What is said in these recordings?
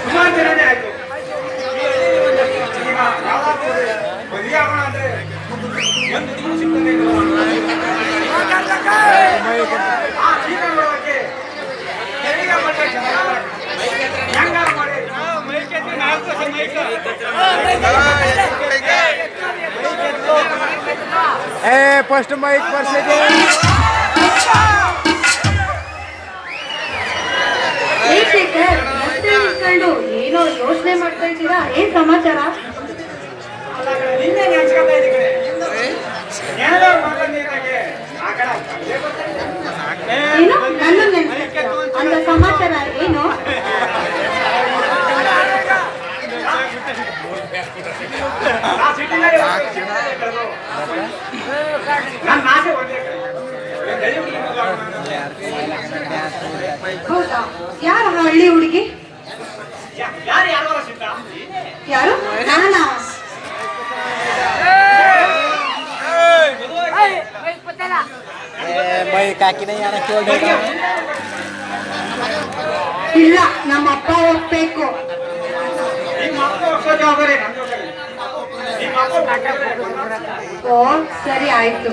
ಸುಮಾರು ಜನನೇ ಆಯ್ತು. ಈಗ ಯಾವಾಗಲೂ ಮದುವೆ ಆಗೋಣ ಅಂದ್ರೆ ಒಂದು ದಿನ ಸಿಗ್ತದೆ. ಆ ಜೀವನ ನೋಡೋಕೆ ಹೆಂಗ ಮಾಡಿ ಫಸ್ಟ್ ಮೈಕ್ ಬರ್ಸಿದೆ. ಏನೋ ಯೋಚನೆ ಮಾಡ್ತಾ ಇದ್ದೀರಾ? ಏನ್ ಸಮಾಚಾರ? ನಿನ್ನೆ ನೆನ್ಸ್ಕೊತಾ ಇದ್ದೀವಿ. ಏನು ನನ್ನ ನೆನ್ಸ್ಕೊತೀರಾ? ಅಂತ ಸಮಾಚಾರ ಏನು? ಹೌದಾ? ಯಾರ ಹಳ್ಳಿ ಹುಡುಗಿ? ಯಾರು? ನಾನಾ? ಇಲ್ಲ, ನಮ್ಮ ಅಪ್ಪ ಹೋಗ್ಬೇಕು. ಓ ಸರಿ ಆಯ್ತು.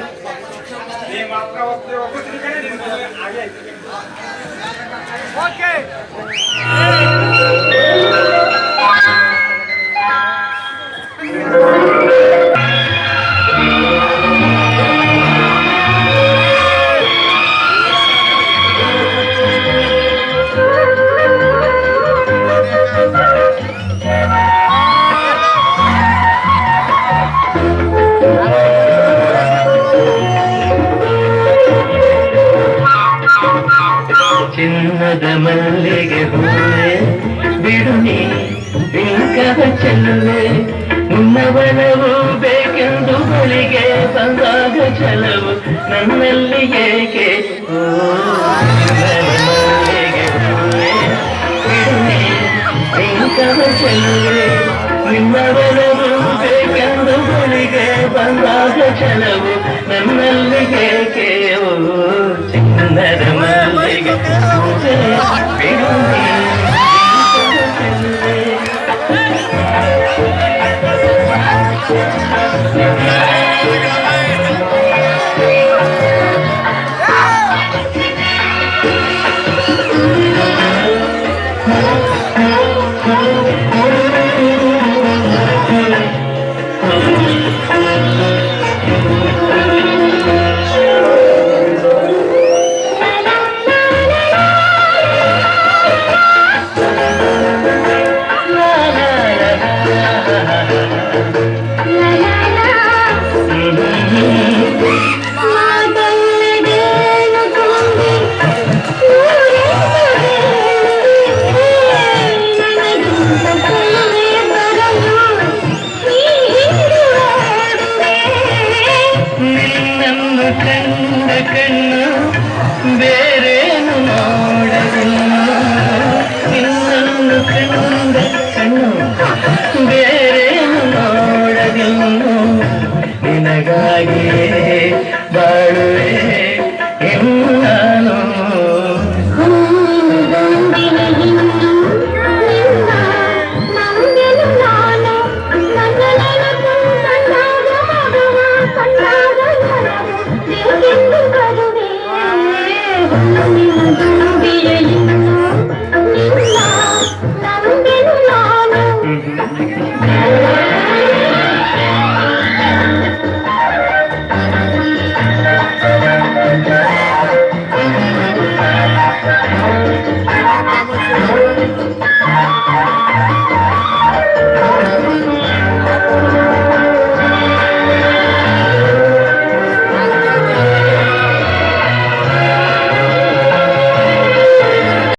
ಚಿನ್ನದ ಮಲ್ಲಿಗೆ ಹೂವೆ ಬಿಡುನಿ ಬಿಂಕದ ಚೆಲುವೆ, ನಿನ್ನವನವು ಬೇಕೆಂದು ಬಳಿಗೆ ಬಂದಾಗ ಛಲವು ನನ್ನಲ್ಲಿ ಏಕೆ? ಓ ಮಲ್ಲಿಗೆ ಹೂವೆ ಬಿಡುನಿ ಬಿಂಕದ ಚೆಲುವೆ, ನಿನ್ನವನವು ಬೇಕೆಂದು ಬಳಿಗೆ ಬಂದಾಗ ಛಲವು ನನ್ನಲ್ಲಿ ಏಕೆ? ಓ ಚಿನ್ನದ ಮಲ್ಲಿಗೆ ಹೂವೆ ಬಿಡುನಿ ಕಣ್ಣು ಬೇರೆ